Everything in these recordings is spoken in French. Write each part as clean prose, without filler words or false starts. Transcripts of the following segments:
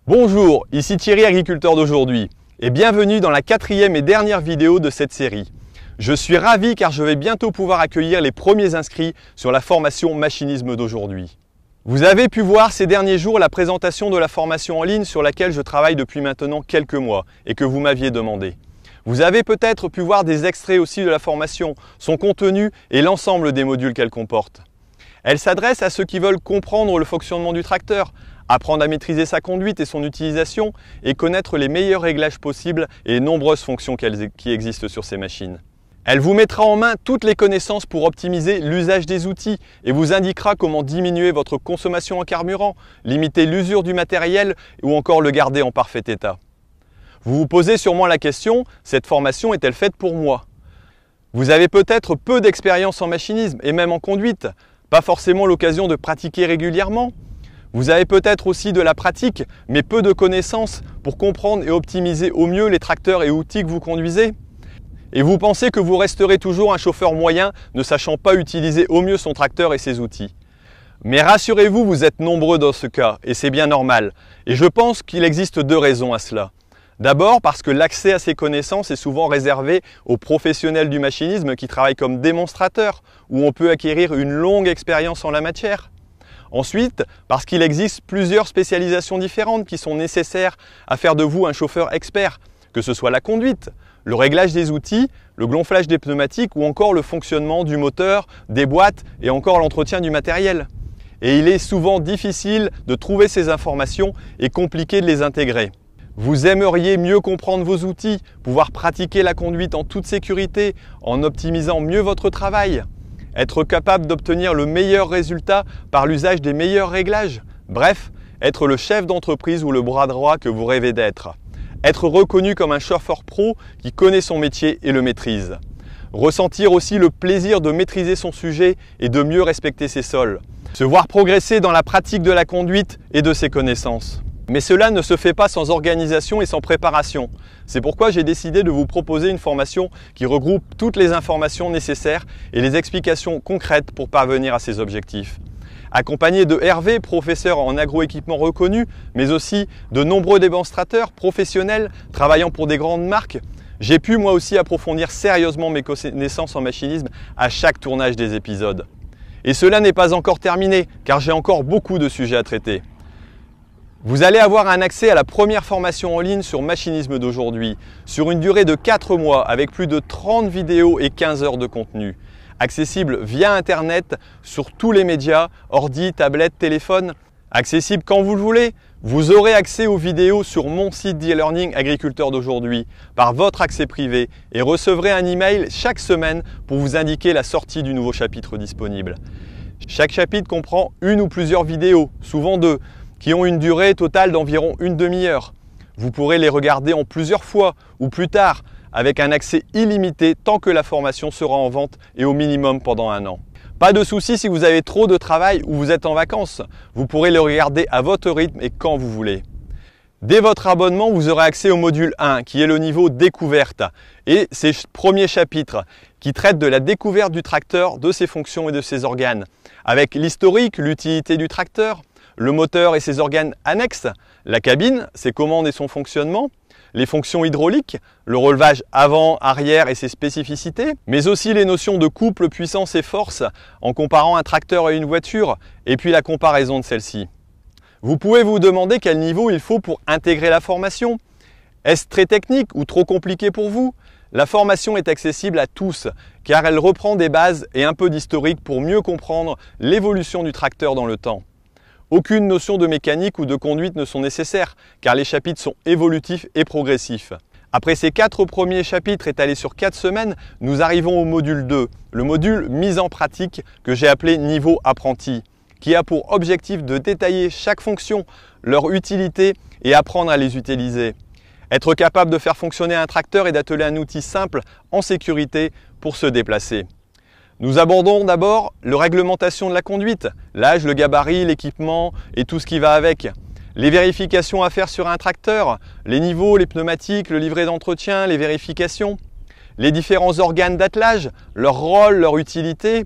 Bonjour, ici Thierry, agriculteur d'aujourd'hui, et bienvenue dans la 4e et dernière vidéo de cette série. Je suis ravi car je vais bientôt pouvoir accueillir les premiers inscrits sur la formation machinisme d'aujourd'hui. Vous avez pu voir ces derniers jours la présentation de la formation en ligne sur laquelle je travaille depuis maintenant quelques mois et que vous m'aviez demandé. Vous avez peut-être pu voir des extraits aussi de la formation, son contenu et l'ensemble des modules qu'elle comporte. Elle s'adresse à ceux qui veulent comprendre le fonctionnement du tracteur, apprendre à maîtriser sa conduite et son utilisation et connaître les meilleurs réglages possibles et les nombreuses fonctions qui existent sur ces machines. Elle vous mettra en main toutes les connaissances pour optimiser l'usage des outils et vous indiquera comment diminuer votre consommation en carburant, limiter l'usure du matériel ou encore le garder en parfait état. Vous vous posez sûrement la question, cette formation est-elle faite pour moi? Vous avez peut-être peu d'expérience en machinisme et même en conduite, pas forcément l'occasion de pratiquer régulièrement. Vous avez peut-être aussi de la pratique, mais peu de connaissances pour comprendre et optimiser au mieux les tracteurs et outils que vous conduisez. Et vous pensez que vous resterez toujours un chauffeur moyen, ne sachant pas utiliser au mieux son tracteur et ses outils. Mais rassurez-vous, vous êtes nombreux dans ce cas, et c'est bien normal. Et je pense qu'il existe deux raisons à cela. D'abord parce que l'accès à ces connaissances est souvent réservé aux professionnels du machinisme qui travaillent comme démonstrateurs, où on peut acquérir une longue expérience en la matière. Ensuite, parce qu'il existe plusieurs spécialisations différentes qui sont nécessaires à faire de vous un chauffeur expert, que ce soit la conduite, le réglage des outils, le gonflage des pneumatiques ou encore le fonctionnement du moteur, des boîtes et encore l'entretien du matériel. Et il est souvent difficile de trouver ces informations et compliqué de les intégrer. Vous aimeriez mieux comprendre vos outils, pouvoir pratiquer la conduite en toute sécurité, en optimisant mieux votre travail. Être capable d'obtenir le meilleur résultat par l'usage des meilleurs réglages. Bref, être le chef d'entreprise ou le bras droit que vous rêvez d'être. Être reconnu comme un chauffeur pro qui connaît son métier et le maîtrise. Ressentir aussi le plaisir de maîtriser son sujet et de mieux respecter ses sols. Se voir progresser dans la pratique de la conduite et de ses connaissances. Mais cela ne se fait pas sans organisation et sans préparation. C'est pourquoi j'ai décidé de vous proposer une formation qui regroupe toutes les informations nécessaires et les explications concrètes pour parvenir à ces objectifs. Accompagné de Hervé, professeur en agroéquipement reconnu, mais aussi de nombreux démonstrateurs professionnels travaillant pour des grandes marques, j'ai pu moi aussi approfondir sérieusement mes connaissances en machinisme à chaque tournage des épisodes. Et cela n'est pas encore terminé, car j'ai encore beaucoup de sujets à traiter. Vous allez avoir un accès à la première formation en ligne sur machinisme d'aujourd'hui, sur une durée de 4 mois avec plus de 30 vidéos et 15 heures de contenu. Accessible via Internet, sur tous les médias, ordi, tablette, téléphone. Accessible quand vous le voulez. Vous aurez accès aux vidéos sur mon site d'e-learning agriculteur d'aujourd'hui par votre accès privé et recevrez un email chaque semaine pour vous indiquer la sortie du nouveau chapitre disponible. Chaque chapitre comprend une ou plusieurs vidéos, souvent 2, qui ont une durée totale d'environ une demi-heure. Vous pourrez les regarder en plusieurs fois ou plus tard avec un accès illimité tant que la formation sera en vente et au minimum pendant 1 an. Pas de souci si vous avez trop de travail ou vous êtes en vacances. Vous pourrez le regarder à votre rythme et quand vous voulez. Dès votre abonnement, vous aurez accès au module 1 qui est le niveau découverte et ses premiers chapitres qui traitent de la découverte du tracteur, de ses fonctions et de ses organes avec l'historique, l'utilité du tracteur, le moteur et ses organes annexes, la cabine, ses commandes et son fonctionnement, les fonctions hydrauliques, le relevage avant, arrière et ses spécificités, mais aussi les notions de couple, puissance et force en comparant un tracteur et une voiture, et puis la comparaison de celle-ci. Vous pouvez vous demander quel niveau il faut pour intégrer la formation. Est-ce très technique ou trop compliqué pour vous? La formation est accessible à tous, car elle reprend des bases et un peu d'historique pour mieux comprendre l'évolution du tracteur dans le temps. Aucune notion de mécanique ou de conduite ne sont nécessaires, car les chapitres sont évolutifs et progressifs. Après ces 4 premiers chapitres étalés sur 4 semaines, nous arrivons au module 2, le module mise en pratique que j'ai appelé niveau apprenti, qui a pour objectif de détailler chaque fonction, leur utilité et apprendre à les utiliser. Être capable de faire fonctionner un tracteur et d'atteler un outil simple en sécurité pour se déplacer. Nous abordons d'abord la réglementation de la conduite, l'âge, le gabarit, l'équipement et tout ce qui va avec. Les vérifications à faire sur un tracteur, les niveaux, les pneumatiques, le livret d'entretien, les vérifications. Les différents organes d'attelage, leur rôle, leur utilité.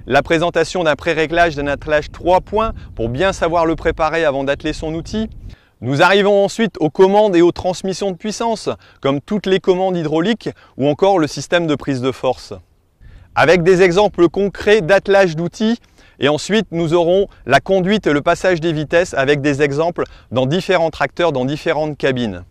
La présentation d'un pré-réglage d'un attelage 3 points pour bien savoir le préparer avant d'atteler son outil. Nous arrivons ensuite aux commandes et aux transmissions de puissance, comme toutes les commandes hydrauliques ou encore le système de prise de force. Avec des exemples concrets d'attelage d'outils, et ensuite nous aurons la conduite et le passage des vitesses avec des exemples dans différents tracteurs, dans différentes cabines.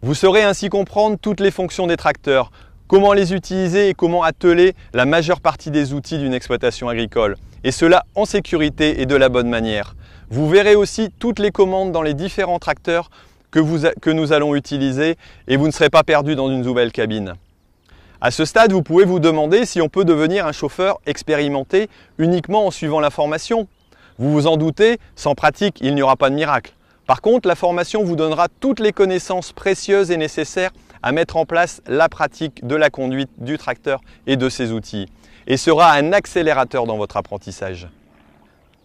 Vous saurez ainsi comprendre toutes les fonctions des tracteurs, comment les utiliser et comment atteler la majeure partie des outils d'une exploitation agricole. Et cela en sécurité et de la bonne manière. Vous verrez aussi toutes les commandes dans les différents tracteurs que nous allons utiliser et vous ne serez pas perdu dans une nouvelle cabine. À ce stade, vous pouvez vous demander si on peut devenir un chauffeur expérimenté uniquement en suivant la formation. Vous vous en doutez, sans pratique, il n'y aura pas de miracle. Par contre, la formation vous donnera toutes les connaissances précieuses et nécessaires à mettre en place la pratique de la conduite du tracteur et de ses outils, et sera un accélérateur dans votre apprentissage.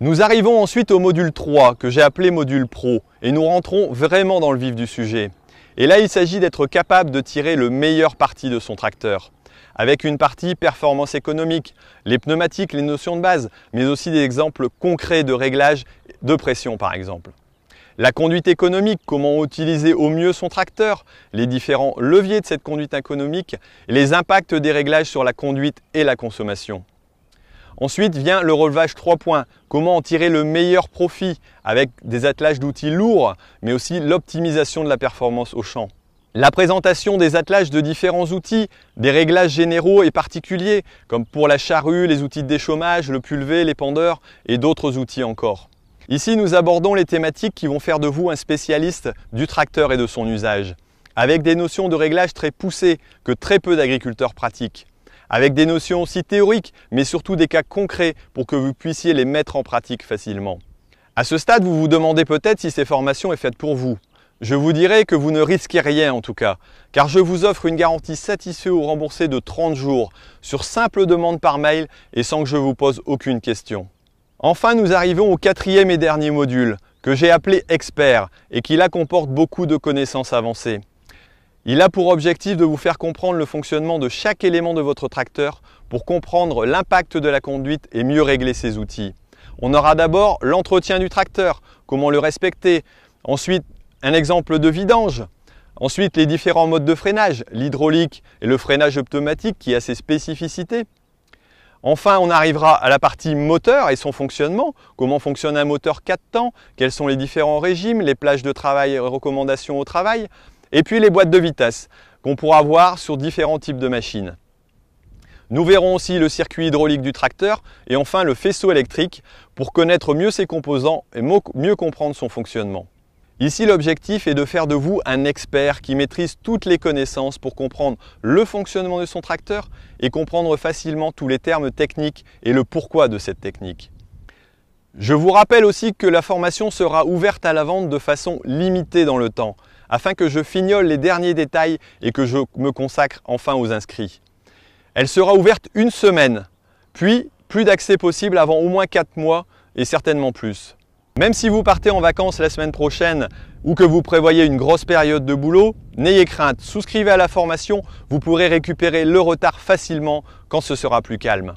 Nous arrivons ensuite au module 3, que j'ai appelé module Pro, et nous rentrons vraiment dans le vif du sujet. Et là, il s'agit d'être capable de tirer le meilleur parti de son tracteur, avec une partie performance économique, les pneumatiques, les notions de base, mais aussi des exemples concrets de réglage de pression par exemple. La conduite économique, comment utiliser au mieux son tracteur, les différents leviers de cette conduite économique, et les impacts des réglages sur la conduite et la consommation. Ensuite vient le relevage 3 points, comment en tirer le meilleur profit avec des attelages d'outils lourds, mais aussi l'optimisation de la performance au champ. La présentation des attelages de différents outils, des réglages généraux et particuliers, comme pour la charrue, les outils de déchômage, le pulvé, les pendeurs et d'autres outils encore. Ici, nous abordons les thématiques qui vont faire de vous un spécialiste du tracteur et de son usage, avec des notions de réglage très poussées que très peu d'agriculteurs pratiquent, avec des notions aussi théoriques, mais surtout des cas concrets pour que vous puissiez les mettre en pratique facilement. À ce stade, vous vous demandez peut-être si ces formations sont faites pour vous. Je vous dirai que vous ne risquez rien en tout cas, car je vous offre une garantie satisfait ou remboursée de 30 jours, sur simple demande par mail et sans que je vous pose aucune question. Enfin, nous arrivons au 4e et dernier module, que j'ai appelé Expert, et qui là comporte beaucoup de connaissances avancées. Il a pour objectif de vous faire comprendre le fonctionnement de chaque élément de votre tracteur pour comprendre l'impact de la conduite et mieux régler ses outils. On aura d'abord l'entretien du tracteur, comment le respecter, ensuite un exemple de vidange, ensuite les différents modes de freinage, l'hydraulique et le freinage pneumatique qui a ses spécificités. Enfin, on arrivera à la partie moteur et son fonctionnement, comment fonctionne un moteur 4 temps, quels sont les différents régimes, les plages de travail et recommandations au travail, et puis les boîtes de vitesse qu'on pourra voir sur différents types de machines. Nous verrons aussi le circuit hydraulique du tracteur et enfin le faisceau électrique pour connaître mieux ses composants et mieux comprendre son fonctionnement. Ici, l'objectif est de faire de vous un expert qui maîtrise toutes les connaissances pour comprendre le fonctionnement de son tracteur et comprendre facilement tous les termes techniques et le pourquoi de cette technique. Je vous rappelle aussi que la formation sera ouverte à la vente de façon limitée dans le temps, afin que je fignole les derniers détails et que je me consacre enfin aux inscrits. Elle sera ouverte une semaine, puis plus d'accès possible avant au moins 4 mois et certainement plus. Même si vous partez en vacances la semaine prochaine ou que vous prévoyez une grosse période de boulot, n'ayez crainte, souscrivez à la formation, vous pourrez récupérer le retard facilement quand ce sera plus calme.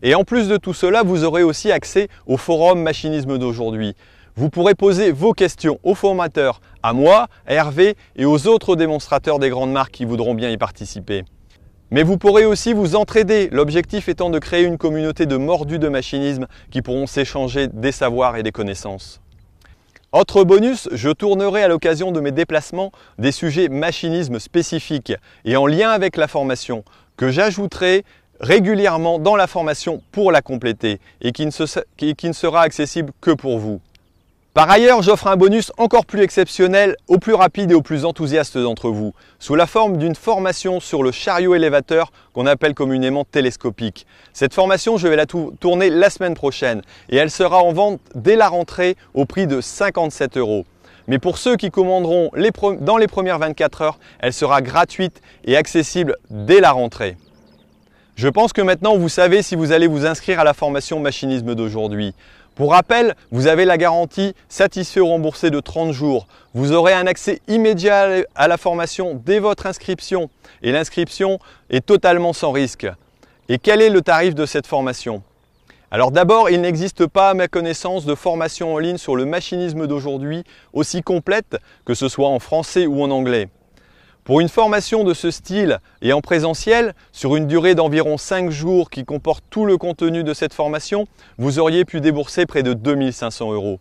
Et en plus de tout cela, vous aurez aussi accès au forum Machinisme d'aujourd'hui. Vous pourrez poser vos questions aux formateurs, à moi, à Hervé et aux autres démonstrateurs des grandes marques qui voudront bien y participer. Mais vous pourrez aussi vous entraider, l'objectif étant de créer une communauté de mordus de machinisme qui pourront s'échanger des savoirs et des connaissances. Autre bonus, je tournerai à l'occasion de mes déplacements des sujets machinisme spécifiques et en lien avec la formation, que j'ajouterai régulièrement dans la formation pour la compléter et qui ne sera accessible que pour vous. Par ailleurs, j'offre un bonus encore plus exceptionnel aux plus rapides et aux plus enthousiastes d'entre vous, sous la forme d'une formation sur le chariot élévateur qu'on appelle communément télescopique. Cette formation, je vais la tourner la semaine prochaine et elle sera en vente dès la rentrée au prix de 57 €. Mais pour ceux qui commanderont dans les premières 24 heures, elle sera gratuite et accessible dès la rentrée. Je pense que maintenant vous savez si vous allez vous inscrire à la formation Machinisme d'aujourd'hui. Pour rappel, vous avez la garantie satisfait ou remboursé de 30 jours. Vous aurez un accès immédiat à la formation dès votre inscription et l'inscription est totalement sans risque. Et quel est le tarif de cette formation ? Alors d'abord, il n'existe pas à ma connaissance de formation en ligne sur le machinisme d'aujourd'hui aussi complète, que ce soit en français ou en anglais. Pour une formation de ce style et en présentiel, sur une durée d'environ 5 jours qui comporte tout le contenu de cette formation, vous auriez pu débourser près de 2 500 €.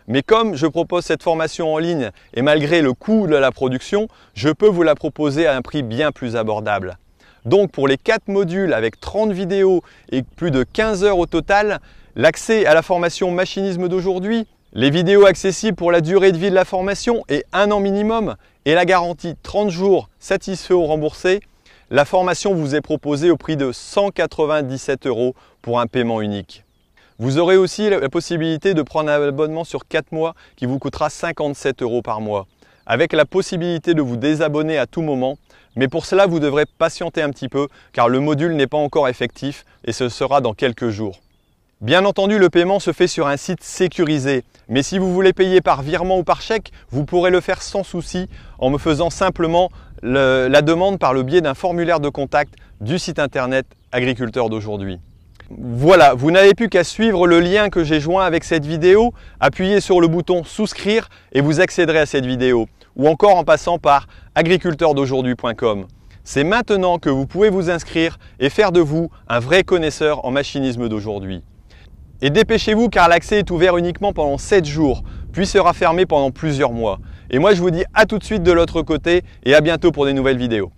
Mais comme je propose cette formation en ligne et malgré le coût de la production, je peux vous la proposer à un prix bien plus abordable. Donc pour les 4 modules avec 30 vidéos et plus de 15 heures au total, l'accès à la formation machinisme d'aujourd'hui, les vidéos accessibles pour la durée de vie de la formation et 1 an minimum et la garantie 30 jours satisfait ou remboursé, la formation vous est proposée au prix de 197 € pour un paiement unique. Vous aurez aussi la possibilité de prendre un abonnement sur 4 mois qui vous coûtera 57 € par mois, avec la possibilité de vous désabonner à tout moment. Mais pour cela, vous devrez patienter un petit peu car le module n'est pas encore effectif et ce sera dans quelques jours. Bien entendu, le paiement se fait sur un site sécurisé, mais si vous voulez payer par virement ou par chèque, vous pourrez le faire sans souci en me faisant simplement la demande par le biais d'un formulaire de contact du site internet Agriculteur d'aujourd'hui. Voilà, vous n'avez plus qu'à suivre le lien que j'ai joint avec cette vidéo, appuyez sur le bouton souscrire et vous accéderez à cette vidéo, ou encore en passant par agriculteurdaujourd'hui.com. C'est maintenant que vous pouvez vous inscrire et faire de vous un vrai connaisseur en machinisme d'aujourd'hui. Et dépêchez-vous car l'accès est ouvert uniquement pendant 7 jours, puis sera fermé pendant plusieurs mois. Et moi je vous dis à tout de suite de l'autre côté et à bientôt pour des nouvelles vidéos.